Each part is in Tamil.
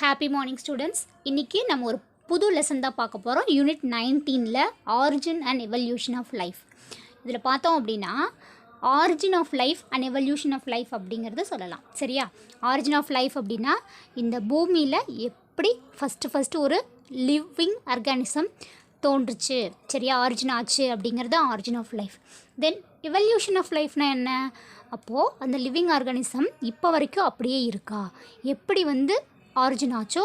Happy morning students. இன்றைக்கி நம்ம ஒரு புது லெசன் தான் பார்க்க போகிறோம். யூனிட் 19ல் origin and evolution of life. இதில் பார்த்தோம் அப்படின்னா origin of life and evolution of life அப்படிங்கிறது சொல்லலாம். சரியா? ஆரிஜின் ஆஃப் லைஃப் அப்படின்னா இந்த பூமியில் எப்படி ஃபஸ்ட்டு ஒரு லிவிங் ஆர்கானிசம் தோன்றுச்சு, சரியா, ஆரிஜின் ஆச்சு அப்படிங்கிறது origin of life. Then evolution of லைஃப்னால் என்ன? அப்போது அந்த லிவிங் ஆர்கானிசம் இப்போ வரைக்கும் அப்படியே இருக்கா, எப்படி ஆரிஜின் ஆச்சோ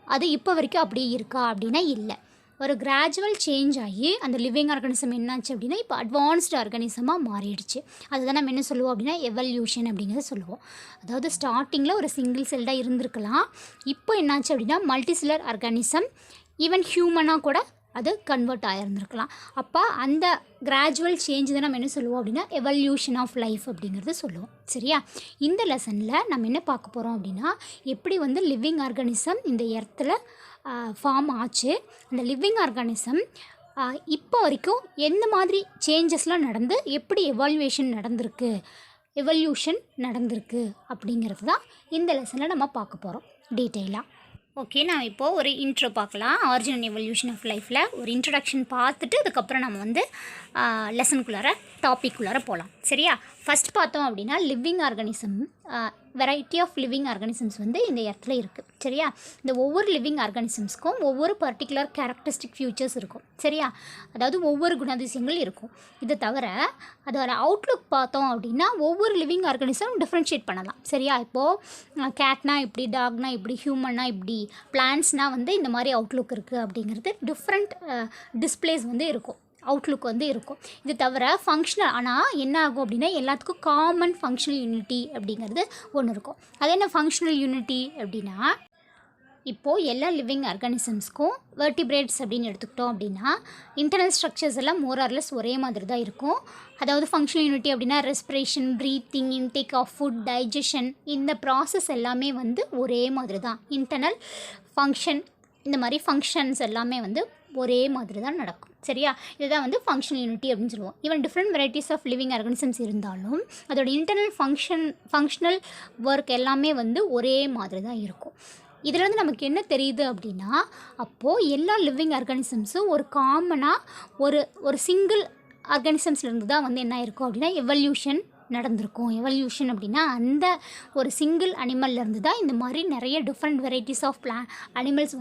அது இப்போ வரைக்கும் அப்படியே இருக்கா அப்படின்னா இல்லை. ஒரு கிராஜுவல் சேஞ்ச் ஆகி அந்த லிவிங் ஆர்கானிசம் என்னாச்சு அப்படின்னா இப்போ அட்வான்ஸ்டு ஆர்கானிசமாக மாறிடுச்சு. அதுதான் நம்ம என்ன சொல்லுவோம் அப்படின்னா எவல்யூஷன் அப்படிங்கிறத சொல்லுவோம். அதாவது ஸ்டார்டிங்கில் ஒரு சிங்கிள் செல்டாக இருந்திருக்கலாம், இப்போ என்னாச்சு அப்படின்னா மல்டி செல்லர் ஆர்கானிசம், ஈவன் ஹியூமனாக கூட அது கன்வெர்ட் ஆகிருந்துருக்கலாம். அப்போ அந்த கிராஜுவல் சேஞ்ச் தான் நம்ம என்ன சொல்லுவோம் அப்படின்னா எவல்யூஷன் ஆஃப் லைஃப் அப்படிங்கிறது சொல்லுவோம். சரியா? இந்த லெசனில் நம்ம என்ன பார்க்க போகிறோம் அப்படின்னா எப்படி லிவிங் ஆர்கானிசம் இந்த எர்த்தில் ஃபார்ம் ஆச்சு, அந்த லிவிங் ஆர்கானிசம் இப்போ வரைக்கும் எந்த மாதிரி சேஞ்சஸ்லாம் நடந்து எப்படி எவல்யூஷன் நடந்திருக்கு அப்படிங்கிறது தான் இந்த லெசனில் நம்ம பார்க்க போகிறோம் டீட்டெயிலாக. ஓகே, நான் இப்போது ஒரு இன்ட்ரோ பார்க்கலாம். ஆரிஜின் அண்ட் எவல்யூஷன் ஆஃப் லைஃப்பில் ஒரு இன்ட்ரடக்ஷன் பார்த்துட்டு அதுக்கப்புறம் நம்ம லெசனுக்குள்ளார டாபிக்குள்ளார போகலாம். சரியா? ஃபஸ்ட் பார்த்தோம் அப்படின்னா living organism, variety of living organisms இந்த இடத்துல இருக்குது. சரியா? இந்த ஒவ்வொரு லிவிங் ஆர்கானிசம்ஸ்க்கும் ஒவ்வொரு பர்டிகுலர் கேரக்டரிஸ்டிக் ஃபியூச்சர்ஸ் இருக்கும். சரியா? அதாவது ஒவ்வொரு குணாதிசயங்கள் இருக்கும். இதை தவிர அதோட அவுட்லுக் பார்த்தோம் அப்படின்னா ஒவ்வொரு லிவிங் ஆர்கானிசம் டிஃப்ரென்ஷியேட் பண்ணலாம். சரியா? இப்போது கேட்னா இப்படி, டாக்னா இப்படி, ஹியூமன்னா இப்படி, பிளான்ட்ஸ்னால் இந்த மாதிரி அவுட்லுக் இருக்குது அப்படிங்கிறது டிஃப்ரெண்ட் டிஸ்பிளேஸ் இருக்கும், அவுட்லுக் இருக்கும். இது தவிர ஃபங்க்ஷனல், ஆனால் என்ன ஆகும் அப்படின்னா எல்லாத்துக்கும் காமன் ஃபங்க்ஷனல் யூனிட்டி அப்படிங்கிறது ஒன்று இருக்கும். அது என்ன ஃபங்க்ஷனல் யூனிட்டி அப்படின்னா, இப்போது எல்லா லிவிங் ஆர்கானிசம்ஸ்க்கும் வெர்டிபிரேட்ஸ் அப்படின்னு எடுத்துக்கிட்டோம் அப்படின்னா இன்டர்னல் ஸ்ட்ரக்சர்ஸ் எல்லாம் மோரார்லெஸ் ஒரே மாதிரி தான் இருக்கும். அதாவது ஃபங்க்ஷனல் யூனிட்டி அப்படின்னா respiration, breathing, intake of food, digestion, இந்த ப்ராசஸ் எல்லாமே ஒரே மாதிரி தான். இன்டர்னல் ஃபங்க்ஷன், இந்த மாதிரி ஃபங்க்ஷன்ஸ் எல்லாமே ஒரே மாதிரி தான் நடக்கும். சரியா? இதுதான் ஃபங்க்ஷனல் யூனிட்டி அப்படின்னு சொல்லுவோம். Even different varieties of living organisms இருந்தாலும் அதோட இன்டர்னல் ஃபங்க்ஷனல் ஒர்க் எல்லாமே ஒரே மாதிரி தான் இருக்கும். இதிலேருந்து நமக்கு என்ன தெரியுது அப்படின்னா, அப்போது எல்லா லிவிங் ஆர்கானிசம்ஸும் ஒரு காமனாக ஒரு சிங்கிள் ஆர்கானிசம்ஸ்லேருந்து தான் என்ன இருக்கும் அப்படின்னா எவல்யூஷன் நடந்திருக்கும். எவல்யூஷன் அப்படின்னா அந்த ஒரு சிங்கிள் அனிமல்லேருந்து தான் இந்த மாதிரி நிறைய different varieties of animals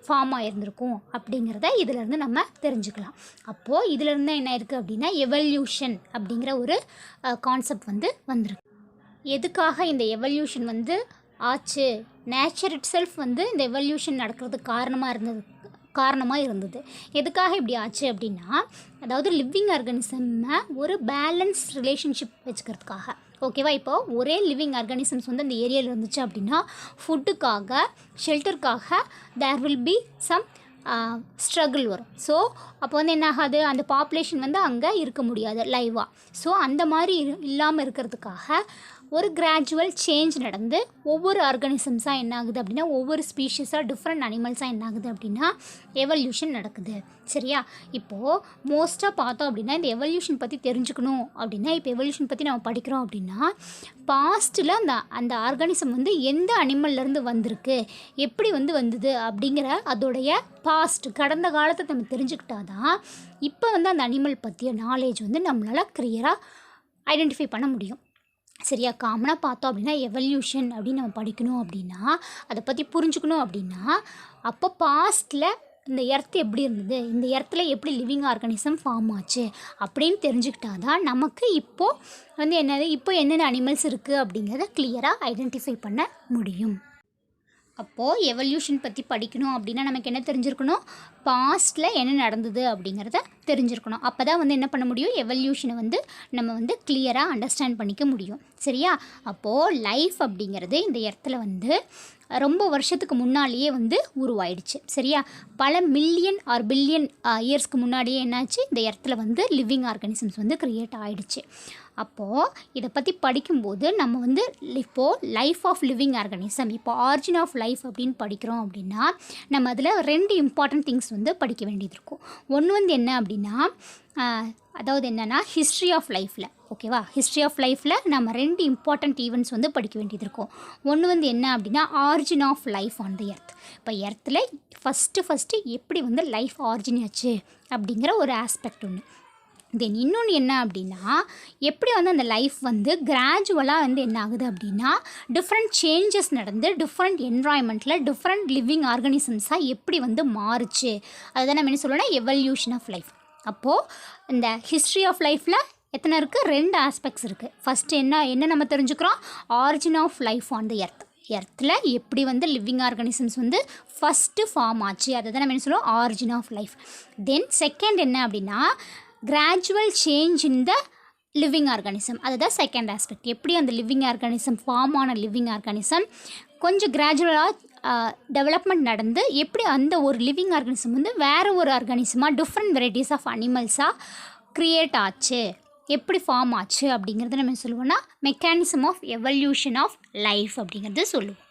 form ஆகிருந்திருக்கும் அப்படிங்கிறத இதிலேருந்து நம்ம தெரிஞ்சுக்கலாம். அப்போது இதிலேருந்து என்ன இருக்குது அப்படின்னா எவல்யூஷன் அப்படிங்கிற ஒரு கான்செப்ட் வந்திருக்கு. எதுக்காக இந்த எவல்யூஷன் ஆச்சு? நேச்சர் இட் செல்ஃப் இந்த எவல்யூஷன் நடக்கிறதுக்கு காரணமாக இருந்தது. எதுக்காக இப்படி ஆச்சு அப்படின்னா, அதாவது லிவிங் ஆர்கானிசம்மை ஒரு பேலன்ஸ் ரிலேஷன்ஷிப் வச்சுக்கிறதுக்காக. ஓகேவா? இப்போ ஒரே லிவிங் ஆர்கானிசம்ஸ் அந்த ஏரியாவில் இருந்துச்சு அப்படின்னா ஃபுட்டுக்காக, ஷெல்டருக்காக there will be some struggle வரும். ஸோ அப்போ என்ன ஆகாது, அந்த பாப்புலேஷன் அங்கே இருக்க முடியாது லைவாக. ஸோ அந்த மாதிரி இல்லாமல் இருக்கிறதுக்காக ஒரு கிராஜுவல் சேஞ்ச் நடந்து ஒவ்வொரு ஆர்கானிசம்ஸாக என்ன ஆகுது அப்படின்னா, ஒவ்வொரு ஸ்பீஷீஸாக டிஃப்ரெண்ட் அனிமல்ஸாக என்ன ஆகுது அப்படின்னா எவல்யூஷன் நடக்குது. சரியா? இப்போது மோஸ்ட்டாக பார்த்தோம் அப்படின்னா இந்த எவல்யூஷன் பற்றி தெரிஞ்சுக்கணும் அப்படின்னா, இப்போ எவல்யூஷன் பற்றி நம்ம படிக்கிறோம் அப்படின்னா பாஸ்ட்டில் அந்த ஆர்கானிசம் எந்த அனிமல்லேருந்து வந்திருக்கு, எப்படி வந்தது அப்படிங்கிற அதோடைய பாஸ்ட், கடந்த காலத்தை நம்ம தெரிஞ்சுக்கிட்டா தான் இப்போ அந்த அனிமல் பற்றிய நாலேஜ் நம்மளால் கிளியராக ஐடென்டிஃபை பண்ண முடியும். சரியா? காமனாக பார்த்தோம் அப்படின்னா எவல்யூஷன் அப்படின்னு நம்ம படிக்கணும் அப்படின்னா, அதை பற்றி புரிஞ்சுக்கணும் அப்படின்னா, அப்போ பாஸ்ட்டில் இந்த எர்த் எப்படி இருந்தது, இந்த எர்த்தில் எப்படி லிவிங் ஆர்கானிசம் ஃபார்ம் ஆச்சு அப்படின்னு தெரிஞ்சுக்கிட்டா தான் நமக்கு இப்போது இப்போ என்னென்ன அனிமல்ஸ் இருக்குது அப்படிங்கிறத கிளியராக ஐடென்டிஃபை பண்ண முடியும். அப்போது எவல்யூஷன் பற்றி படிக்கணும் அப்படின்னா நமக்கு என்ன தெரிஞ்சிருக்கணும், பாஸ்ட்டில் என்ன நடந்தது அப்படிங்கிறத தெரிஞ்சிருக்கணும். அப்போ தான் என்ன பண்ண முடியும், எவல்யூஷனை நம்ம கிளியராக அண்டர்ஸ்டாண்ட் பண்ணிக்க முடியும். சரியா? அப்போது லைஃப் அப்படிங்கிறது இந்த இடத்துல ரொம்ப வருஷத்துக்கு முன்னாலேயே உருவாயிடுச்சு. சரியா? பல மில்லியன் ஆர் பில்லியன் இயர்ஸ்க்கு முன்னாடியே என்னாச்சு, இந்த இடத்துல லிவிங் ஆர்கானிசம்ஸ் க்ரியேட் ஆகிடுச்சு. அப்போது இதை பற்றி படிக்கும்போது நம்ம இப்போது லைஃப் ஆஃப் லிவிங் ஆர்கானிசம், இப்போ ஆரிஜின் ஆஃப் லைஃப் அப்படின்னு படிக்கிறோம் அப்படின்னா நம்ம அதில் 2 இம்பார்ட்டன்ட் திங்ஸ் படிக்க வேண்டியது இருக்கும். ஒன்று என்ன அப்படின்னா, அதாவது என்னென்னா ஹிஸ்ட்ரி ஆஃப் லைஃப்பில் ஓகேவா? ஹிஸ்ட்ரி ஆஃப் லைஃப்பில் நம்ம 2 இம்பார்ட்டண்ட் ஈவெண்ட்ஸ் வந்து படிக்க வேண்டியது இருக்கும். ஒன்று வந்து என்ன அப்படின்னா origin of life on the earth. இப்போ எர்த்தில் ஃபஸ்ட்டு எப்படி வந்து லைஃப் ஆரிஜின் ஆச்சு அப்படிங்கிற ஒரு ஆஸ்பெக்ட் ஒன்று. தென் இன்னொன்று என்ன அப்படின்னா எப்படி வந்து அந்த லைஃப் வந்து கிராஜுவலாக வந்து என்ன ஆகுது அப்படின்னா டிஃப்ரெண்ட் சேஞ்சஸ் நடந்து டிஃப்ரெண்ட் என்வாயன்மெண்ட்டில் டிஃப்ரெண்ட் லிவிங் ஆர்கானிசம்ஸாக எப்படி வந்து மாறுச்சு. அதுதான் நம்ம என்ன சொல்லணும்னா எவல்யூஷன் ஆஃப் லைஃப். அப்போது இந்த ஹிஸ்ட்ரி ஆஃப் லைஃப்பில் எத்தனை இருக்குது? 2 ஆஸ்பெக்ட்ஸ் இருக்குது. ஃபஸ்ட்டு என்ன நம்ம தெரிஞ்சுக்கிறோம்? Origin of life on the earth. எர்த்தில் எப்படி வந்து லிவிங் ஆர்கானிசம்ஸ் வந்து ஃபஸ்ட்டு ஃபார்ம் ஆச்சு, அதை தான் நம்ம என்ன சொல்லுவோம் origin of life. Then second என்ன அப்படின்னா gradual change in the living organism. அதுதான் செகண்ட் ஆஸ்பெக்ட். எப்படி அந்த லிவிங் ஆர்கானிசம் ஃபார்ம் ஆன லிவிங் ஆர்கானிசம் கொஞ்சம் கிராஜுவலாக டெவலப்மெண்ட் நடந்து எப்படி அந்த ஒரு லிவிங் ஆர்கானிசம் வந்து வேறு ஒரு ஆர்கானிசமாக டிஃப்ரெண்ட் வெரைட்டிஸ் ஆஃப் அனிமல்ஸாக க்ரியேட் ஆச்சு, எப்படி ஃபார்ம் ஆச்சு அப்படிங்கிறத நம்ம சொல்லுவோம்னா mechanism of evolution of life அப்படிங்கிறது சொல்லுவோம்.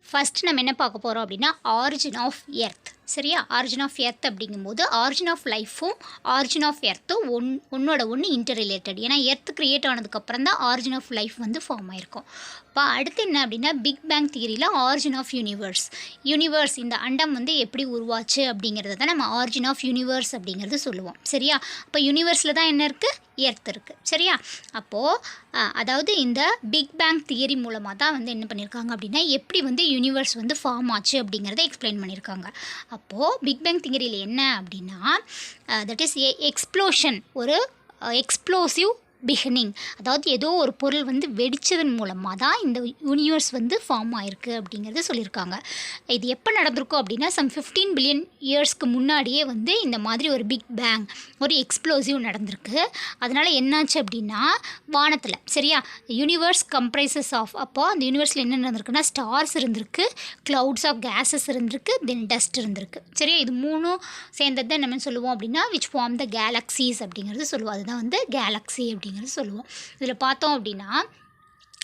ஃபஸ்ட்டு நம்ம என்ன பார்க்க போகிறோம் அப்படின்னா ஆரிஜின் ஆஃப் எர்த். சரியா? ஆரிஜின் ஆஃப் எர்த் அப்படிங்கும்போது ஆரிஜின் ஆஃப் லைஃப்பும் ஆரிஜின் ஆஃப் எர்த்தும் ஒன்றோட ஒன்று இன்டர் ரிலேட்டட். ஏன்னா எர்த் க்ரியேட் ஆனதுக்கப்புறம் தான் ஆரிஜின் ஆஃப் லைஃப் வந்து ஃபார்ம் ஆயிருக்கும். இப்போ அடுத்து என்ன அப்படின்னா பிக் பேங் தியரியில் ஆரிஜின் ஆஃப் யூனிவர்ஸ் இந்த அண்டம் வந்து எப்படி உருவாச்சு அப்படிங்கிறத தான் நம்ம ஆரிஜின் ஆஃப் யூனிவர்ஸ் அப்படிங்கிறது சொல்லுவோம். சரியா? அப்போ யூனிவர்ஸில் தான் என்ன இருக்குது? எர்த் இருக்குது. சரியா? அப்போது அதாவது இந்த பிக் பேங் தியரி மூலமாக தான் வந்து என்ன பண்ணியிருக்காங்க அப்படின்னா எப்படி வந்து யூனிவர்ஸ் வந்து ஃபார்ம் ஆச்சு அப்படிங்கிறத எக்ஸ்பிளைன் பண்ணியிருக்காங்க. அப்போது பிக் பேங் தியரியில் என்ன அப்படின்னா தட் இஸ் எக்ஸ்ப்ளோஷன், ஒரு எக்ஸ்ப்ளோசிவ் பிகினிங். அதாவது ஏதோ ஒரு பொருள் வந்து வெடித்ததன் மூலமாக தான் இந்த யூனிவர்ஸ் வந்து ஃபார்ம் ஆகிருக்கு அப்படிங்கிறது சொல்லியிருக்காங்க. இது எப்போ நடந்திருக்கும் அப்படின்னா சம் 15 பில்லியன் இயர்ஸ்க்கு முன்னாடியே வந்து இந்த மாதிரி ஒரு பிக் பேங், ஒரு எக்ஸ்ப்ளோசிவ் நடந்திருக்கு. அதனால் என்னாச்சு அப்படின்னா வானத்தில் சரியா யூனிவர்ஸ் கம்ப்ரைசஸ் ஆஃப் அந்த யூனிவர்ஸில் என்ன நடந்திருக்குன்னா ஸ்டார்ஸ் இருந்திருக்கு, க்ளவுட்ஸ் ஆஃப் கேஸஸ் இருந்திருக்கு, தென் டஸ்ட் இருந்திருக்கு. சரியா? இது மூணும் சேர்ந்தது தான் நம்ம சொல்லுவோம் அப்படின்னா விச் ஃபார்ம் த கேலக்ஸிஸ் அப்படிங்கிறது சொல்லுவோம். அதுதான் வந்து கேலக்ஸி அப்படிங்கிறது சொல்லுவோம். இதில் பார்த்தோம் அப்படின்னா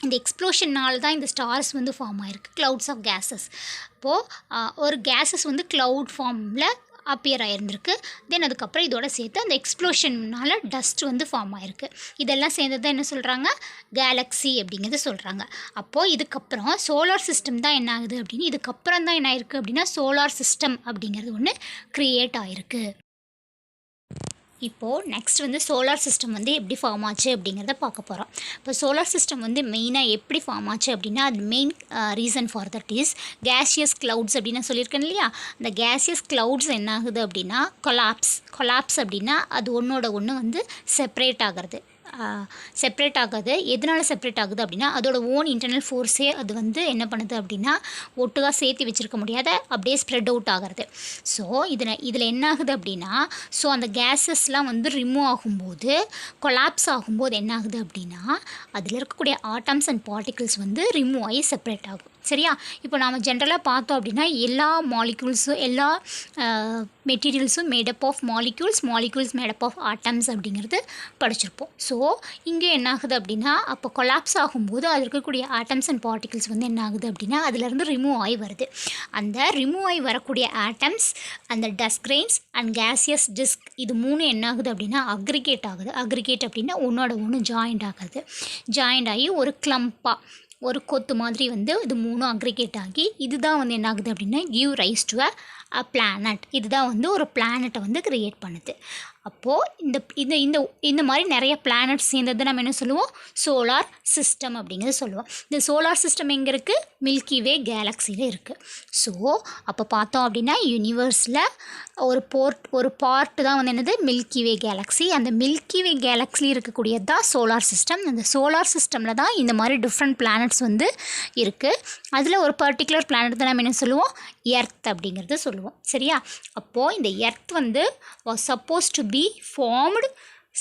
இந்த எக்ஸ்ப்ளோஷனால் தான் இந்த ஸ்டார்ஸ் வந்து ஃபார்ம் ஆகிருக்கு, க்ளவுட்ஸ் ஆஃப் கேஸஸ். அப்போது ஒரு கேஸஸ் வந்து க்ளவுட் ஃபார்மில் அப்பியர் ஆகிருந்திருக்கு. தென் அதுக்கப்புறம் இதோட சேர்த்து அந்த எக்ஸ்ப்ளோஷனால் டஸ்ட் வந்து ஃபார்ம் ஆகிருக்கு. இதெல்லாம் சேர்ந்து தான் என்ன சொல்கிறாங்க? கேலக்ஸி அப்படிங்கிறது சொல்கிறாங்க. அப்போது இதுக்கப்புறம் சோலார் சிஸ்டம் தான் என்ன ஆகுது அப்படின்னு இதுக்கப்புறம் தான் என்ன ஆயிருக்கு அப்படின்னா சோலார் சிஸ்டம் அப்படிங்கிறது ஒன்று க்ரியேட் ஆகிருக்கு. இப்போது நெக்ஸ்ட் வந்து சோலார் சிஸ்டம் வந்து எப்படி ஃபார்ம் ஆச்சு அப்படிங்கிறத பார்க்க போகிறோம். இப்போ சோலார் சிஸ்டம் வந்து மெயினாக எப்படி ஃபார்ம் ஆச்சு அப்படின்னா அது main reason for that is gaseous clouds அப்படின்னு நான் சொல்லியிருக்கேன் இல்லையா? அந்த கேஷியஸ் க்ளவுட்ஸ் என்ன ஆகுது அப்படின்னா கொலாப்ஸ் அப்படின்னா அது ஒன்றோட ஒன்று வந்து செப்ரேட் ஆகிறது. எதனால் செப்ரேட் ஆகுது அப்படின்னா அதோட ஓன் இன்டர்னல் ஃபோர்ஸே அது வந்து என்ன பண்ணுது அப்படின்னா ஒட்டுக்காக சேர்த்து வச்சுருக்க முடியாத அப்படியே ஸ்ப்ரெட் அவுட் ஆகிறது. ஸோ இதில் என்ன ஆகுது அப்படின்னா அந்த கேஸஸ்லாம் வந்து ரிமூவ் ஆகும்போது கொலாப்ஸ் ஆகும்போது என்ன ஆகுது அப்படின்னா அதில் இருக்கக்கூடிய ஆட்டம்ஸ் அண்ட் பார்ட்டிகிள்ஸ் வந்து ரிமூவ் ஆகி செப்ரேட் ஆகும். சரியா? இப்போ நாம் ஜென்ரலாக பார்த்தோம் அப்படின்னா எல்லா மாலிக்யூல்ஸும் எல்லா மெட்டீரியல்ஸும் made up of molecules made up of atoms அப்படிங்கிறது படிச்சிருப்போம். ஸோ இங்கே என்ன ஆகுது அப்படின்னா அப்போ கொலாப்ஸ் ஆகும்போது அது இருக்கக்கூடிய ஆட்டம்ஸ் அண்ட் பார்ட்டிகிள்ஸ் வந்து என்ன ஆகுது அப்படின்னா அதிலேருந்து ரிமூவ் ஆகி வருது. அந்த ரிமூவ் ஆகி வரக்கூடிய ஆட்டம்ஸ், அந்த dust grains and gaseous disk, இது மூணு என்ன ஆகுது அப்படின்னா அக்ரிகேட் ஆகுது. அக்ரிகேட் அப்படின்னா ஒன்றோட ஒன்று ஜாயிண்ட் ஆகுது. ஜாயிண்ட் ஆகி ஒரு கிளம்பாக ஒரு கொத்து மாதிரி வந்து இது மூணும் அக்ரிகேட் ஆகி இதுதான் வந்து என்ன ஆகுது அப்படின்னா give rice to a planet. இதுதான் வந்து ஒரு பிளானட்டை வந்து கிரியேட் பண்ணுது. அப்போது இந்த மாதிரி நிறைய பிளானட்ஸ் சேர்ந்தது நம்ம என்ன சொல்லுவோம்? சோலார் சிஸ்டம் அப்படிங்கிறது சொல்லுவோம். இந்த சோலார் சிஸ்டம் எங்கே இருக்குது? மில்கி வே கேலக்ஸியில் இருக்குது. ஸோ அப்போ பார்த்தோம் அப்படின்னா யூனிவர்ஸில் ஒரு பார்ட்டு தான் வந்து என்னது? மில்கி வே கேலக்ஸி. அந்த மில்கி வே கேலக்ஸியில் இருக்கக்கூடியது தான் சோலார் சிஸ்டம். அந்த சோலார் சிஸ்டமில் தான் இந்த மாதிரி டிஃப்ரெண்ட் பிளானட்ஸ் வந்து இருக்குது. அதில் ஒரு பர்டிகுலர் பிளானட் தான் நம்ம என்ன சொல்லுவோம்? எர்த் அப்படிங்கிறது சொல்லுவோம். சரியா? அப்போது இந்த எர்த் வந்து supposed to be formed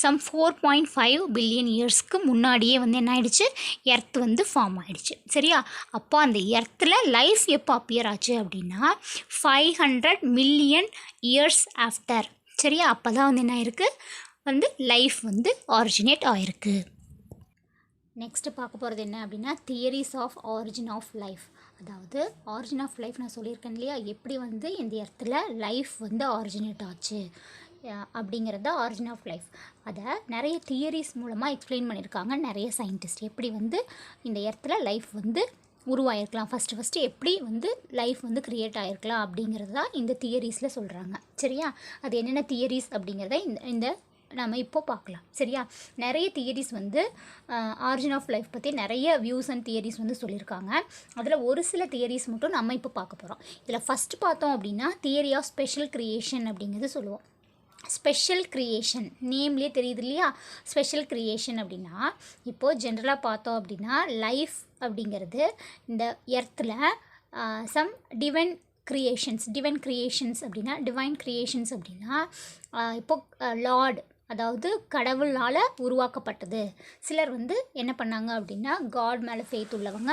some 4.5 billion இயர்ஸ்க்கு முன்னாடியே வந்து என்ன ஆயிடுச்சு? எர்த் வந்து ஃபார்ம் ஆகிடுச்சு. சரியா? அப்போ அந்த எர்த்தில் லைஃப் எப்போ அப்பியர் ஆச்சு அப்படின்னா 500 மில்லியன் இயர்ஸ் ஆஃப்டர். சரியா? அப்போ தான் வந்து என்ன ஆயிருக்கு? வந்து லைஃப் வந்து ஆரிஜினேட் ஆகிருக்கு. நெக்ஸ்ட்டு பார்க்க போகிறது என்ன அப்படின்னா theories of origin of life. அதாவது ஆரிஜின் ஆஃப் லைஃப் நான் சொல்லியிருக்கேன் இல்லையா? எப்படி வந்து இந்த இடத்துல லைஃப் வந்து ஆரிஜினேட் ஆச்சு, அப்படிங்கிறது தான் ஆரிஜின் ஆஃப் லைஃப். அதை நிறைய தியரிஸ் மூலமாக எக்ஸ்பிளைன் பண்ணியிருக்காங்க நிறைய சயின்டிஸ்ட். எப்படி வந்து இந்த எர்த்தில் லைஃப் வந்து உருவாயிருக்கலாம், ஃபஸ்ட்டு எப்படி வந்து லைஃப் வந்து க்ரியேட் ஆகிருக்கலாம் அப்படிங்கிறது தான் இந்த தியரிஸில் சொல்கிறாங்க. சரியா, அது என்னென்ன தியரிஸ் அப்படிங்கிறத இந்த நம்ம இப்போ பார்க்கலாம். சரியா, நிறைய தியரிஸ் வந்து ஆரிஜின் ஆஃப் லைஃப் பற்றி நிறைய வியூஸ் அண்ட் தியரிஸ் வந்து சொல்லியிருக்காங்க. அதில் ஒரு சில தியரிஸ் மட்டும் நம்ம இப்போ பார்க்க போகிறோம். இதில் ஃபஸ்ட்டு பார்த்தோம் அப்படின்னா தியரி ஆஃப் ஸ்பெஷல் க்ரியேஷன் அப்படிங்கிறது சொல்லுவோம். ஸ்பெஷல் க்ரியேஷன் நேம்லேயே தெரியுது இல்லையா? ஸ்பெஷல் க்ரியேஷன் அப்படின்னா இப்போது ஜென்ரலாக பார்த்தோம் அப்படின்னா லைஃப் அப்படிங்கிறது இந்த எர்த்தில் சம் டிவைன் க்ரியேஷன்ஸ் அப்படின்னா இப்போது லார்ட், அதாவது கடவுளால் உருவாக்கப்பட்டது. சிலர் வந்து என்ன பண்ணாங்க அப்படின்னா காட் மேலே ஃபெய்த் உள்ளவங்க,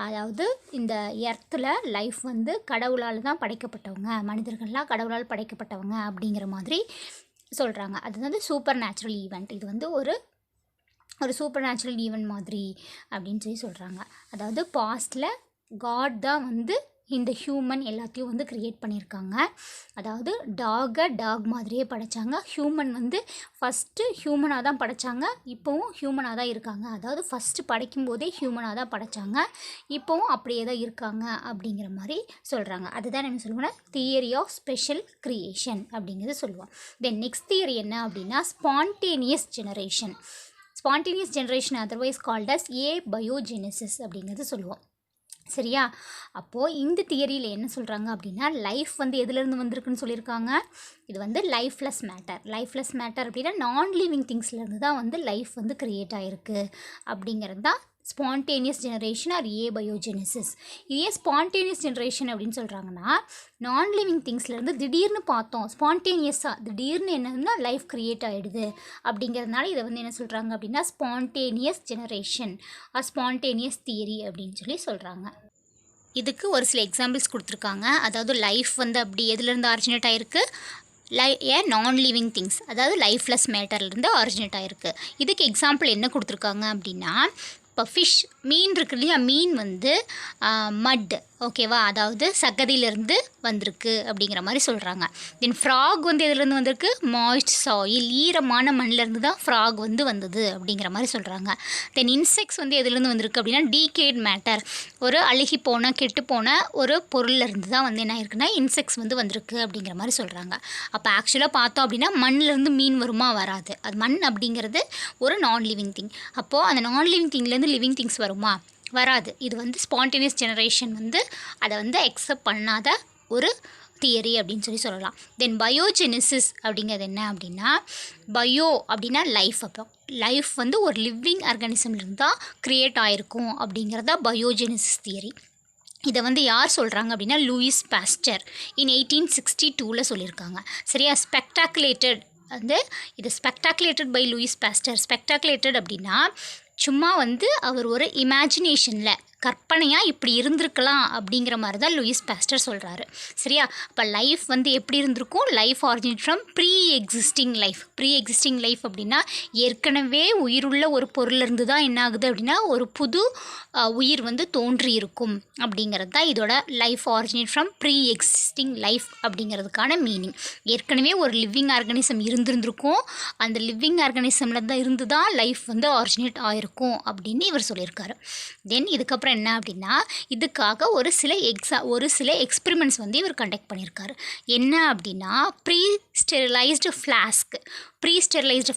அதாவது இந்த எர்த்தில் லைஃப் வந்து கடவுளால் தான் படைக்கப்பட்டவங்க, மனிதர்கள்லாம் கடவுளால் படைக்கப்பட்டவங்க அப்படிங்கிற மாதிரி சொல்கிறாங்க. அது வந்து சூப்பர் நேச்சுரல் ஈவெண்ட். இது வந்து ஒரு சூப்பர் நேச்சுரல் ஈவெண்ட் மாதிரி அப்படின்னு சொல்கிறாங்க. அதாவது பாஸ்டில் காட் தான் வந்து இந்த ஹியூமன் எல்லாத்தையும் வந்து க்ரியேட் பண்ணியிருக்காங்க. அதாவது டாக் மாதிரியே படைத்தாங்க. ஹியூமன் வந்து ஃபஸ்ட்டு ஹியூமனாக தான் படைத்தாங்க, இப்போவும் ஹியூமனாக தான் இருக்காங்க. அதாவது ஃபஸ்ட்டு படைக்கும்போதே ஹியூமனாக தான் படைத்தாங்க, இப்போவும் அப்படியே தான் இருக்காங்க அப்படிங்கிற மாதிரி சொல்கிறாங்க. அதுதான் என்ன சொல்லுவோம்னா தியரி ஆஃப் ஸ்பெஷல் க்ரியேஷன் அப்படிங்கிறது சொல்லுவோம். தென் நெக்ஸ்ட் தியரி என்ன அப்படின்னா spontaneous generation otherwise called as abiogenesis அப்படிங்கிறது சொல்லுவோம். சரியா, அப்போது இந்த தியரியில் என்ன சொல்கிறாங்க அப்படின்னா லைஃப் வந்து எதுலேருந்து வந்திருக்குன்னு சொல்லியிருக்காங்க. இது வந்து லைஃப்லெஸ் மேட்டர் அப்படின்னா நான் லிவிங் திங்ஸ்லேருந்து தான் வந்து லைஃப் வந்து க்ரியேட் ஆகிருக்கு அப்படிங்கிறது தான் ஸ்பான்டேனியஸ் ஜெனரேஷன் ஆர் ஏபயோஜெனிசிஸ். இதே ஸ்பான்டேனியஸ் ஜெனரேஷன் அப்படின்னு சொல்கிறாங்கன்னா நான் லிவிங் திங்ஸ்லேருந்து திடீர்னு பார்த்தோம், ஸ்பான்டேனியஸாக திடீர்னு என்னன்னா லைஃப் க்ரியேட் ஆகிடுது அப்படிங்கிறதுனால இதை வந்து என்ன சொல்கிறாங்க அப்படின்னா spontaneous generation or spontaneous theory அப்படின்னு சொல்கிறாங்க. இதுக்கு ஒரு சில எக்ஸாம்பிள்ஸ் கொடுத்துருக்காங்க. அதாவது லைஃப் வந்து அப்படி எதுலேருந்து ஆரிஜினேட் ஆகிருக்கு, நான் லிவிங் திங்ஸ், அதாவது லைஃப்லெஸ் மேட்டர்லேருந்து ஆரிஜினேட் ஆகிருக்கு. இதுக்கு எக்ஸாம்பிள் என்ன கொடுத்துருக்காங்க அப்படின்னா இப்போ ஃபிஷ், மீன் இருக்கு இல்லையா, மீன் வந்து மட், ஓகேவா, அதாவது சகதியிலேருந்து வந்திருக்கு அப்படிங்கிற மாதிரி சொல்கிறாங்க. தென் ஃப்ராக் வந்து எதுலேருந்து வந்திருக்கு, மாய்ஸ்ட் சாயில், ஈரமான மண்ணிலேருந்து தான் ஃப்ராக் வந்து வந்தது அப்படிங்கிற மாதிரி சொல்கிறாங்க. தென் இன்செக்ட்ஸ் வந்து எதுலேருந்து வந்திருக்கு அப்படின்னா டீகேட் மேட்டர், ஒரு அழுகி போன கெட்டுப்போன ஒரு பொருள்லேருந்து தான் வந்து என்ன இருக்குன்னா இன்செக்ட்ஸ் வந்து வந்திருக்கு அப்படிங்கிற மாதிரி சொல்கிறாங்க. அப்போ ஆக்சுவலாக பார்த்தோம் அப்படின்னா மண்ணிலேருந்து மீன் வருமா, வராது. அது மண் அப்படிங்கிறது ஒரு நான் லிவிங் திங். அப்போது அந்த நான் லிவிங் திங்லேருந்து லிவிங் திங்ஸ் வருமா, வராது. இது வந்து ஸ்பான்டேனியஸ் ஜெனரேஷன் வந்து அதை வந்து அக்செப்ட் பண்ணாத ஒரு தியரி அப்படின்னு சொல்லலாம். தென் பயோஜெனிசிஸ் அப்படிங்கிறது என்ன அப்படின்னா பயோ அப்படின்னா லைஃப். அப்போ லைஃப் வந்து ஒரு லிவிங் ஆர்கானிசம்லேருந்து தான் க்ரியேட் ஆகிருக்கும் அப்படிங்கிறத பயோஜெனிசிஸ் தியரி. இதை வந்து யார் சொல்கிறாங்க அப்படின்னா லூயிஸ் பாஸ்டர் இன் 1862 சொல்லியிருக்காங்க. சரியா, ஸ்பெக்டாகுலேட்டட் வந்து இது ஸ்பெக்டாகுலேட்டட் பை லூயிஸ் பாஸ்டர். ஸ்பெக்டாகுலேட்டட் அப்படின்னா சும்மா வந்து அவர் ஒரு இமேஜினேஷனில் கற்பனையாக இப்படி இருந்திருக்கலாம் அப்படிங்கிற மாதிரி தான் லூயிஸ் பாஸ்டர் சொல்கிறாரு. சரியா, இப்போ லைஃப் வந்து எப்படி இருந்திருக்கும், life originate from pre existing life அப்படின்னா ஏற்கனவே உயிருள்ள ஒரு பொருளிலிருந்து தான் என்ன ஆகுது அப்படின்னா ஒரு புது உயிர் வந்து தோன்றி இருக்கும் அப்படிங்கிறது தான் இதோட life originate from pre existing life அப்படிங்கிறதுக்கான மீனிங். ஏற்கனவே ஒரு லிவிங் ஆர்கானிசம் இருந்திருக்கும், அந்த லிவிங் ஆர்கானிசமில் தான் இருந்து தான் லைஃப் வந்து ஆரிஜினேட் ஆகிருக்கும் அப்படின்னு இவர் சொல்லியிருக்காரு. தென் இதுக்கப்புறம் என்ன அப்படின்னா இதுக்காக ஒரு சில எக்ஸ்பெரிமெண்ட்ஸ் வந்து இவர் கண்டக்ட் பண்ணியிருக்காரு. என்ன அப்படின்னா ப்ரீ ஸ்டெரிலைஸ்டு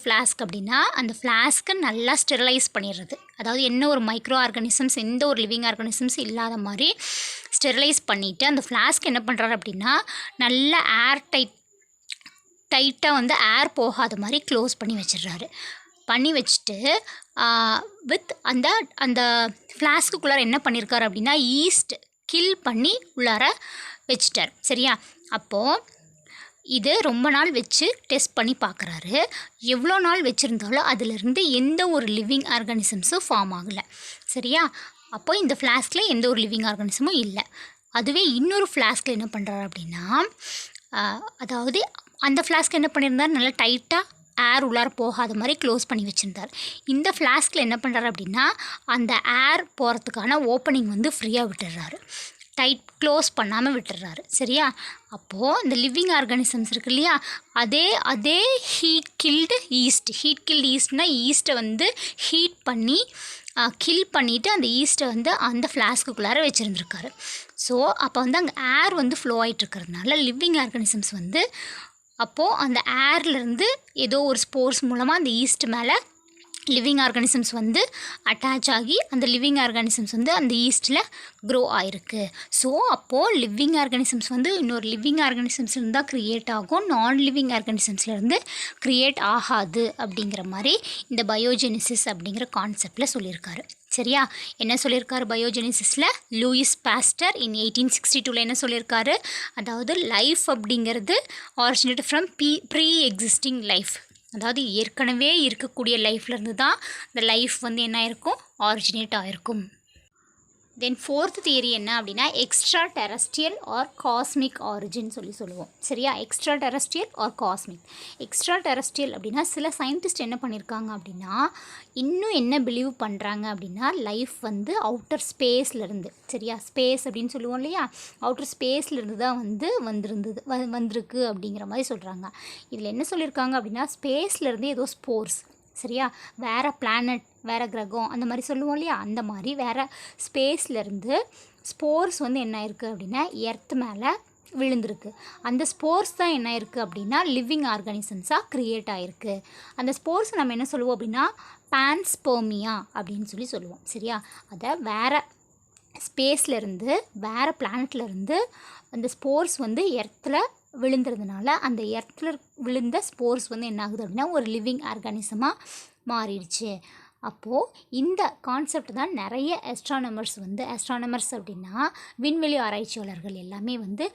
ஃப்ளாஸ்க் அப்படின்னா அந்த ஃப்ளாஸ்க்கை நல்லா ஸ்டெரிலைஸ் பண்ணிடுறது. அதாவது என்ன ஒரு மைக்ரோ ஆர்கானிசம்ஸ், எந்த ஒரு லிவிங் ஆர்கானிசம்ஸ் இல்லாத மாதிரி ஸ்டெரிலைஸ் பண்ணிவிட்டு அந்த ஃப்ளாஸ்க் என்ன பண்ணுறாரு அப்படின்னா நல்ல ஏர் டைட்டாக வந்து ஏர் போகாத மாதிரி க்ளோஸ் பண்ணி வச்சுட்டு வித் அந்த ஃப்ளாஸ்க்குள்ளார என்ன பண்ணியிருக்காரு அப்படின்னா ஈஸ்ட் கில் பண்ணி உள்ளார வச்சிட்டார். சரியா, அப்போது இது ரொம்ப நாள் வச்சு டெஸ்ட் பண்ணி பார்க்குறாரு. எவ்வளோ நாள் வச்சுருந்தாலும் அதிலிருந்து எந்த ஒரு லிவிங் ஆர்கானிசம்ஸும் ஃபார்ம் ஆகலை. சரியா, அப்போது இந்த ஃப்ளாஸ்கில் எந்த ஒரு லிவிங் ஆர்கானிசமும் இல்லை. அதுவே இன்னொரு ஃப்ளாஸ்கில் என்ன பண்ணுறாரு அப்படின்னா அதாவது அந்த ஃப்ளாஸ்க் என்ன பண்ணியிருந்தார், நல்லா டைட்டாக ஏர் உள்ளார போகாத மாதிரி க்ளோஸ் பண்ணி வச்சுருந்தார். இந்த ஃப்ளாஸ்கில் என்ன பண்ணுறாரு அப்படின்னா அந்த ஏர் போகிறதுக்கான ஓப்பனிங் வந்து ஃப்ரீயாக விட்டுடுறாரு. க்ளோஸ் பண்ணாமல் விட்டுறாரு. சரியா? அப்போது இந்த லிவிங் ஆர்கானிசம்ஸ் இருக்கு இல்லையா, அதே ஹீட் கில்டு ஈஸ்ட்னால் ஈஸ்ட்டை வந்து ஹீட் பண்ணி கில் பண்ணிவிட்டு அந்த ஈஸ்ட்டை வந்து அந்த ஃப்ளாஸ்க்குள்ளார வச்சுருந்துருக்காரு. ஸோ அப்போ வந்து அங்கே ஏர் வந்து ஃப்ளோ ஆகிட்டுருக்கிறதுனால லிவிங் ஆர்கானிசம்ஸ் வந்து அப்போது அந்த ஏர்லேருந்து ஏதோ ஒரு ஸ்போர்ஸ் மூலமாக அந்த ஈஸ்ட் மேலே லிவிங் ஆர்கானிசம்ஸ் வந்து அட்டாச் ஆகி அந்த லிவிங் ஆர்கானிசம்ஸ் வந்து அந்த ஈஸ்ட்டில் க்ரோ ஆகிருக்கு. ஸோ அப்போது லிவிங் ஆர்கானிசம்ஸ் வந்து இன்னொரு லிவிங் ஆர்கானிசம்ஸ்லேருந்து தான் க்ரியேட் ஆகும், நான் லிவிங் ஆர்கானிசம்ஸ்லேருந்து க்ரியேட் ஆகாது அப்படிங்கிற மாதிரி இந்த பயோஜெனிசிஸ் அப்படிங்கிற கான்செப்டில் சொல்லியிருக்காரு. சரியா? என்ன சொல்லியிருக்காரு பயோஜெனிசிஸில்? லூயிஸ் பாஸ்டர் இன் 1862 என்ன சொல்லியிருக்காரு? அதாவது லைஃப் அப்படிங்கிறது originate from pre existing life, அதாவது ஏற்கனவே இருக்கக்கூடிய லைஃப்லேருந்து தான் இந்த லைஃப் வந்து என்ன ஆயிருக்கும்? ஆரிஜினேட் ஆகிருக்கும். தென் ஃபோர்த் தியரி என்ன அப்படின்னா extra terrestrial or cosmic origin சொல்லுவோம். சரியா? Extra terrestrial or cosmic. Extra terrestrial அப்படின்னா சில சயின்டிஸ்ட் என்ன பண்ணியிருக்காங்க அப்படின்னா இன்னும் என்ன பிலீவ் பண்ணுறாங்க அப்படின்னா லைஃப் வந்து அவுட்டர் ஸ்பேஸ்லேருந்து, சரியா, ஸ்பேஸ் அப்படின்னு சொல்லுவோம் இல்லையா, அவுட்டர் ஸ்பேஸ்லேருந்து தான் வந்து வந்திருக்கு அப்படிங்கிற மாதிரி சொல்கிறாங்க. இதில் என்ன சொல்லியிருக்காங்க அப்படின்னா ஸ்பேஸ்லேருந்து ஏதோ ஸ்போர்ஸ், சரியா, வேறு பிளானட், வேறு கிரகம் அந்த மாதிரி சொல்லுவோம் இல்லையா, அந்த மாதிரி வேறு ஸ்பேஸ்லேருந்து ஸ்போர்ஸ் வந்து என்ன இருக்குது அப்படின்னா எர்த் மேலே விழுந்திருக்கு. அந்த ஸ்போர்ஸ் தான் என்ன இருக்குது அப்படின்னா லிவிங் ஆர்கானிசம்ஸாக க்ரியேட் ஆகிருக்கு. அந்த ஸ்போர்ஸ் நம்ம என்ன சொல்லுவோம் அப்படின்னா பான்ஸ்பெர்மியா அப்படின்னு சொல்லுவோம். சரியா? அதை வேறு ஸ்பேஸ்லேருந்து வேறு பிளானட்லேருந்து அந்த ஸ்போர்ஸ் வந்து எர்த்தில் விழுந்துறதுனால அந்த எர்த்தில் விழுந்த ஸ்போர்ஸ் வந்து என்ன ஆகுது அப்படின்னா ஒரு லிவிங் ஆர்கானிசமாக மாறிடுச்சு. அப்போது இந்த கான்செப்ட் தான் நிறைய ஆஸ்ட்ரானமர்ஸ் அப்படின்னா விண்வெளி ஆராய்ச்சியாளர்கள் எல்லாமே வந்து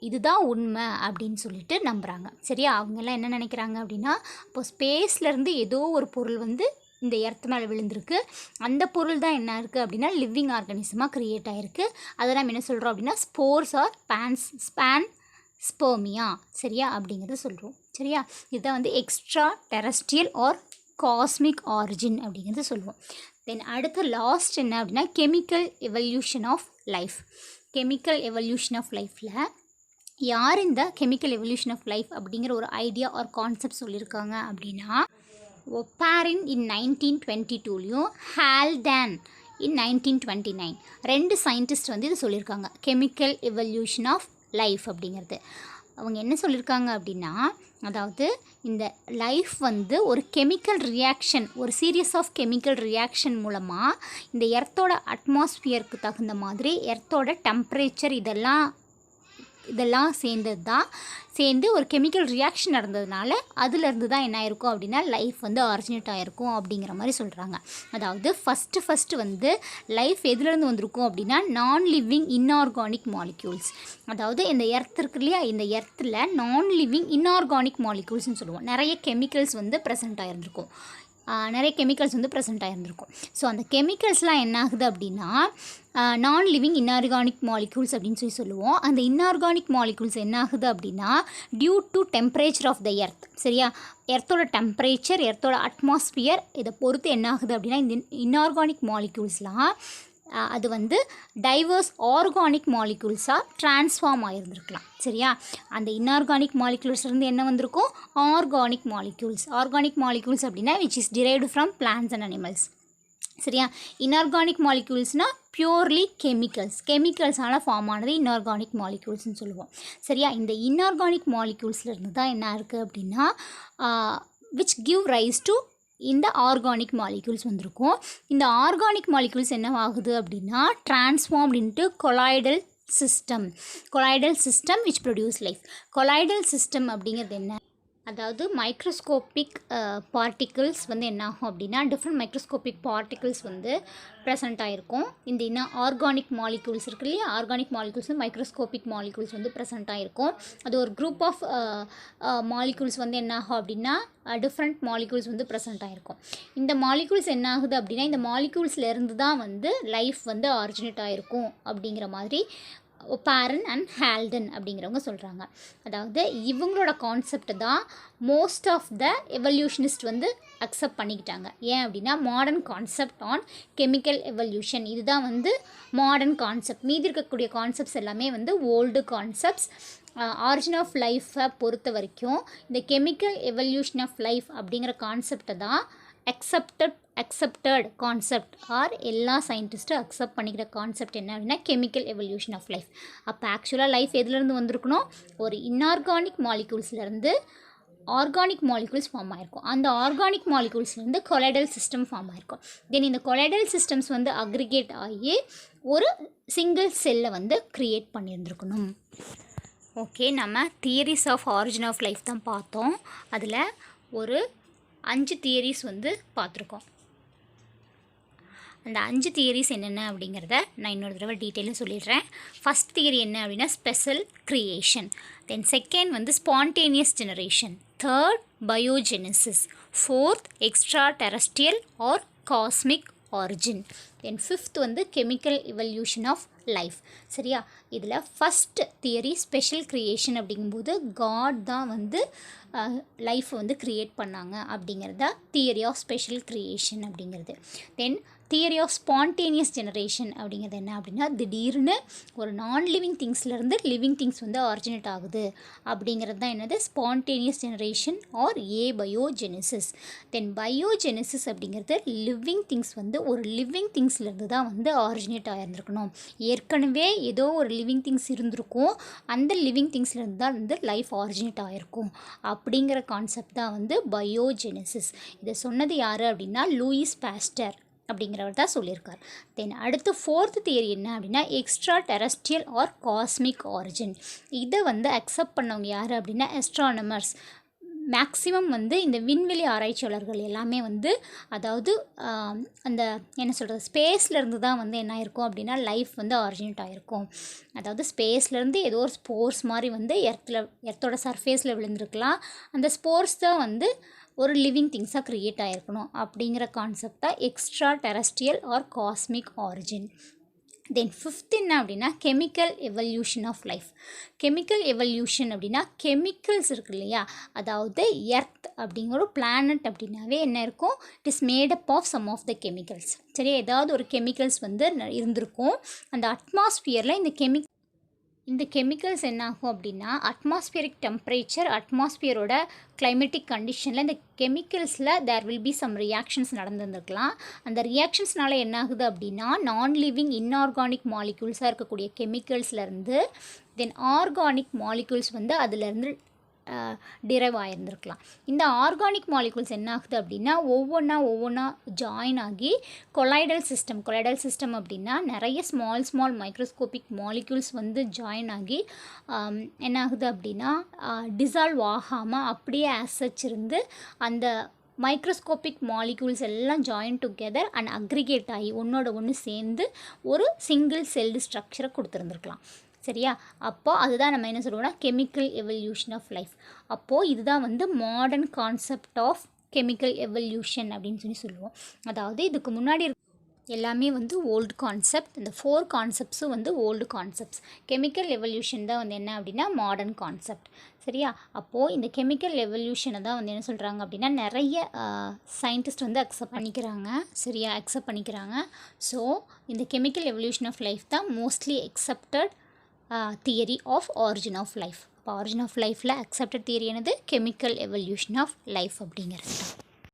இதுதான் உண்மை அப்படின்னு சொல்லிட்டு நம்புகிறாங்க. சரியா? அவங்கெல்லாம் என்ன நினைக்கிறாங்க அப்படின்னா இப்போ ஸ்பேஸ்லேருந்து ஏதோ ஒரு பொருள் வந்து இந்த எர்த் மேலே விழுந்திருக்கு, அந்த பொருள் தான் என்ன இருக்குது அப்படின்னா லிவிங் ஆர்கானிசமாக க்ரியேட் ஆகிருக்கு. அதை நம்ம என்ன சொல்கிறோம் அப்படின்னா ஸ்போர்ஸ் ஆர் பான்ஸ்பெர்மியா, சரியா, அப்படிங்கிறத சொல்கிறோம். சரியா? இதுதான் வந்து extraterrestrial or cosmic origin அப்படிங்கிறது சொல்லுவோம். தென் அடுத்து லாஸ்ட் என்ன அப்படின்னா chemical evolution of life. Chemical evolution of லைஃப்பில் யார் இந்த கெமிக்கல் எவல்யூஷன் ஆஃப் லைஃப் அப்படிங்கிற ஒரு ஐடியா ஆர் கான்செப்ட் சொல்லியிருக்காங்க அப்படின்னா ஒப்பாரின் இன் 1922லையும் ஹால்டன் இன் 1929 ரெண்டு சயின்டிஸ்ட் வந்து இது சொல்லியிருக்காங்க கெமிக்கல் எவல்யூஷன் ஆஃப் லைஃப் அப்படிங்கிறது. அவங்க என்ன சொல்லியிருக்காங்க அப்படின்னா அதாவது இந்த லைஃப் வந்து ஒரு கெமிக்கல் ரியாக்ஷன், ஒரு சீரியஸ் ஆஃப் கெமிக்கல் ரியாக்ஷன் மூலமாக இந்த எர்த்தோட அட்மாஸ்பியருக்கு தகுந்த மாதிரி எர்த்தோட டெம்பரேச்சர் இதெல்லாம் சேர்ந்து ஒரு கெமிக்கல் ரியாக்ஷன் நடந்ததுனால அதுலேருந்து தான் என்ன ஆயிருக்கும் அப்படின்னா லைஃப் வந்து ஆரிஜினேட் ஆகிருக்கும் அப்படிங்கிற மாதிரி சொல்கிறாங்க. அதாவது ஃபஸ்ட்டு வந்து லைஃப் எதுலேருந்து வந்திருக்கும் அப்படின்னா நான் லிவிங் இன்ஆர்கானிக் மாலிக்யூல்ஸ். அதாவது இந்த எர்த் இருக்கு இல்லையா, இந்த எர்த்தில் நான் லிவிங் இன்ஆர்கானிக் மாலிக்யூல்ஸ்னு சொல்லுவோம். நிறைய கெமிக்கல்ஸ் வந்து ப்ரெசென்ட் ஆகிருந்திருக்கும். ஸோ அந்த கெமிக்கல்ஸ்லாம் என்ன ஆகுது அப்படின்னா நான் லிவிங் இன்ஆர்கானிக் மாலிக்யூல்ஸ் அப்படின்னு சொல்லுவோம். அந்த இன்ஆர்கானிக் மாலிக்யூல்ஸ் என்ன ஆகுது அப்படின்னா due to temperature of the earth, சரியா, எர்த்தோட டெம்பரேச்சர், எர்த்தோட அட்மாஸ்பியர் இதை பொறுத்து என்ன ஆகுது அப்படின்னா இந்த இன்ஆர்கானிக் மாலிக்யூல்ஸ்லாம் அது வந்து டைவர்ஸ் ஆர்கானிக் மாலிக்யூல்ஸாக ட்ரான்ஸ்ஃபார்ம் ஆகிருந்துருக்கலாம். சரியா? அந்த இன்ஆர்கானிக் மாலிக்யூல்ஸ்லேருந்து என்ன வந்திருக்கும் ஆர்கானிக் மாலிக்யூல்ஸ் அப்படின்னா which is derived from plants and animals. சரியா? இன்ஆர்கானிக் மாலிக்யூல்ஸ்னால் பியூர்லி கெமிக்கல்ஸால் ஃபார்ம் ஆனது இன்ஆர்கானிக் மாலிக்யூல்ஸ்னு சொல்லுவோம். சரியா? இந்த இன்ஆர்கானிக் மாலிக்யூல்ஸ்லேருந்து தான் என்ன இருக்குது அப்படின்னா விச் கிவ் ரைஸ் டு இந்த ஆர்கானிக் மாலிக்யூல்ஸ் வந்திருக்கும். இந்த ஆர்கானிக் மாலிக்யூல்ஸ் என்ன ஆகுது அப்படின்னா transformed into colloidal system which produce life. Colloidal system அப்படிங்கிறது என்ன, அதாவது மைக்ரோஸ்கோபிக் பார்ட்டிகிள்ஸ் வந்து என்ன ஆகும் அப்படின்னா டிஃப்ரெண்ட் மைக்ரோஸ்கோபிக் பார்ட்டிகிள்ஸ் வந்து ப்ரெசென்ட் ஆகிருக்கும். இந்த ஆர்கானிக் மாலிக்யூல்ஸ் இருக்கு இல்லையா, ஆர்கானிக் மாலிக்யூல்ஸ் வந்து மைக்ரோஸ்கோபிக் மாலிக்யூல்ஸ் வந்து ப்ரெசென்ட் ஆகிருக்கும். அது ஒரு குரூப் ஆஃப் மாலிக்யூல்ஸ் வந்து என்ன ஆகும் அப்படின்னா டிஃப்ரெண்ட் மாலிக்யூல்ஸ் வந்து ப்ரெசென்ட் ஆகிருக்கும். இந்த மாலிக்யூல்ஸ் என்ன ஆகுது அப்படின்னா இந்த மாலிக்யூல்ஸ்லேருந்து தான் வந்து லைஃப் வந்து ஆரிஜினேட் ஆகிருக்கும் அப்படிங்கிற மாதிரி பாரன் அண்ட் ஹால்டன் அப்படிங்கிறவங்க சொல்கிறாங்க. அதாவது இவங்களோட கான்செப்ட் தான் மோஸ்ட் ஆஃப் த எவல்யூஷனிஸ்ட் வந்து அக்செப்ட் பண்ணிக்கிட்டாங்க. ஏன் அப்படின்னா modern concept on chemical evolution இதுதான் வந்து மாடர்ன் கான்செப்ட். மீதி இருக்கக்கூடிய கான்செப்ட்ஸ் எல்லாமே வந்து ஓல்டு கான்செப்ட்ஸ். ஆரிஜின் ஆஃப் லைஃப்பை பொறுத்த வரைக்கும் இந்த கெமிக்கல் எவல்யூஷன் ஆஃப் லைஃப் அப்படிங்கிற கான்செப்டை தான் அக்செப்டட் கான்செப்ட் ஆர் எல்லா சயின்டிஸ்ட்டும் அக்செப்ட் பண்ணிக்கிற கான்செப்ட் என்ன அப்படின்னா கெமிக்கல் எவல்யூஷன் ஆஃப் லைஃப். அப்போ ஆக்சுவலாக லைஃப் எதுலேருந்து வந்திருக்கணும்? ஒரு இன்ஆர்கானிக் மாலிகூல்ஸ்லேருந்து ஆர்கானிக் மாலிகூல்ஸ் ஃபார்ம் ஆகிருக்கும். அந்த ஆர்கானிக் மாலிகூல்ஸ்லேருந்து கொலைடல் சிஸ்டம் ஃபார்ம் ஆகிருக்கும். தென் இந்த கொலைடல் சிஸ்டம்ஸ் வந்து அக்ரிகேட் ஆகி ஒரு சிங்கிள் செல்லை வந்து க்ரியேட் பண்ணியிருந்துருக்கணும். ஓகே, நம்ம theories of origin of life தான் பார்த்தோம். அதில் ஒரு 5 தியரிஸ் வந்து பார்த்துருக்கோம். அந்த 5 தியரிஸ் என்னென்ன அப்படிங்கிறத நான் இன்னொரு தடவை டீட்டெயிலாக சொல்லிடுறேன். ஃபஸ்ட் தியரி என்ன அப்படின்னா ஸ்பெஷல் க்ரியேஷன். தென் செகண்ட் வந்து spontaneous generation. Third biogenesis. Fourth extra terrestrial or cosmic origin. Then fifth வந்து கெமிக்கல் இவல்யூஷன் ஆஃப் லைஃப். சரியா? இதில் ஃபஸ்ட் தியரி ஸ்பெஷல் க்ரியேஷன் அப்படிங்கும்போது காட் தான் வந்து லைஃப்பை வந்து க்ரியேட் பண்ணாங்க அப்படிங்கிறத தியரி ஆஃப் ஸ்பெஷல் க்ரியேஷன் அப்படிங்கிறது. தென் தியரி ஆஃப் ஸ்பான்டேனியஸ் ஜெனரேஷன் அப்படிங்கிறது என்ன அப்படின்னா திடீர்னு ஒரு நான் லிவிங் திங்ஸ்லேருந்து லிவிங் திங்ஸ் வந்து ஆரிஜினேட் ஆகுது அப்படிங்கிறது தான் என்னது ஸ்பான்டேனியஸ் ஜெனரேஷன் ஆர் பயோஜெனிசிஸ். தென் பயோஜெனிசிஸ் அப்படிங்கிறது லிவிங் திங்ஸ் வந்து ஒரு லிவிங் திங்ஸ்லேருந்து தான் வந்து ஆரிஜினேட் ஆகிருந்துருக்கணும். ஏற்கனவே ஏதோ ஒரு லிவிங் திங்ஸ் இருந்திருக்கும், அந்த லிவிங் திங்ஸ்லேருந்து தான் வந்து லைஃப் ஆரிஜினேட் ஆகிருக்கும் அப்படிங்கிற கான்செப்ட் தான் வந்து பயோஜெனிசிஸ். இதை சொன்னது யார் அப்படின்னா லூயிஸ் பாஸ்டர் அப்படிங்கிறவர் தான் சொல்லியிருக்கார். தென் அடுத்து ஃபோர்த் தியரி என்ன அப்படின்னா extra terrestrial or cosmic origin. இதை வந்து அக்செப்ட் பண்ணவங்க யார் அப்படின்னா அஸ்ட்ரானமர்ஸ். மேக்ஸிமம் வந்து இந்த விண்வெளி ஆராய்ச்சியாளர்கள் எல்லாமே வந்து அதாவது அந்த என்ன சொல்கிறது ஸ்பேஸ்லேருந்து தான் வந்து என்ன ஆயிருக்கும் அப்படின்னா லைஃப் வந்து ஆரிஜினேட் ஆகிருக்கும். அதாவது ஸ்பேஸ்லேருந்து ஏதோ ஒரு ஸ்போர்ஸ் மாதிரி வந்து எர்த்தோட சர்ஃபேஸில் விழுந்திருக்கலாம். அந்த ஸ்போர்ஸ் தான் வந்து ஒரு லிவிங் திங்ஸாக க்ரியேட் ஆகிருக்கணும் அப்படிங்கிற கான்செப்ட் தான் extraterrestrial or cosmic origin. Then fifth என்ன அப்படின்னா chemical evolution of life. Chemical evolution அப்படின்னா கெமிக்கல்ஸ் இருக்கு இல்லையா, அதாவது எர்த் அப்படிங்கிற ஒரு பிளானட் அப்படின்னாவே என்ன இருக்கும், it is made up of some of the chemicals. சரி, ஏதாவது ஒரு கெமிக்கல்ஸ் வந்து இருந்திருக்கும். அந்த அட்மாஸ்பியரில் இந்த கெமிக்கல்ஸ் என்ன ஆகும் அப்படின்னா அட்மாஸ்பியரிக் டெம்பரேச்சர் அட்மாஸ்பியரோட கிளைமேட்டிக் கண்டிஷனில் இந்த கெமிக்கல்ஸில் there will be some reactions நடந்துருந்துருக்கலாம். அந்த ரியாக்ஷன்ஸ்னால என்ன ஆகுது அப்படின்னா நான் லிவிங் இன்ஆர்கானிக் மாலிக்யூல்ஸாக இருக்கக்கூடிய கெமிக்கல்ஸ்லேருந்து தென் ஆர்கானிக் மாலிக்யூல்ஸ் வந்து அதிலேருந்து டிரைவ் ஆகிருந்துருக்கலாம். இந்த ஆர்கானிக் மாலிகூல்ஸ் என்ன ஆகுது அப்படின்னா ஒவ்வொன்றா ஜாயின் ஆகி கொலைடல் சிஸ்டம் அப்படின்னா நிறைய ஸ்மால் மைக்ரோஸ்கோபிக் மாலிகூல்ஸ் வந்து ஜாயின் ஆகி என்ன ஆகுது அப்படின்னா டிசால்வ் ஆகாமல் அப்படியே ஆசச் இருந்து அந்த மைக்ரோஸ்கோபிக் மாலிகூல்ஸ் எல்லாம் ஜாயின் டுகெதர் அண்ட் அக்ரிகேட் ஆகி ஒன்றோட ஒன்று சேர்ந்து ஒரு சிங்கிள் செல்டு ஸ்ட்ரக்சரை கொடுத்துருந்துருக்கலாம். சரியா? அப்போது அதுதான் நம்ம என்ன சொல்லுவோம்னா கெமிக்கல் எவல்யூஷன் ஆஃப் லைஃப். அப்போது இதுதான் வந்து modern concept of chemical evolution அப்படின்னு சொல்லுவோம். அதாவது இதுக்கு முன்னாடி எல்லாமே வந்து ஓல்டு கான்செப்ட். இந்த 4 கான்செப்ட்ஸும் வந்து ஓல்டு கான்செப்ட்ஸ். கெமிக்கல் எவல்யூஷன் தான் வந்து என்ன அப்படின்னா மாடர்ன் கான்செப்ட். சரியா? அப்போது இந்த கெமிக்கல் எவல்யூஷனை தான் வந்து என்ன சொல்கிறாங்க அப்படின்னா நிறைய சயின்டிஸ்ட் வந்து அக்செப்ட் பண்ணிக்கிறாங்க. சரியா? அக்செப்ட் பண்ணிக்கிறாங்க. ஸோ இந்த கெமிக்கல் எவல்யூஷன் ஆஃப் லைஃப் தான் mostly accepted theory of origin of life. இப்போ ஆரிஜின் ஆஃப் லைஃப்பில் அக்செப்டட் தியரி என்னது கெமிக்கல் எவல்யூஷன் ஆஃப் லைஃப் அப்படிங்கிறது தான்.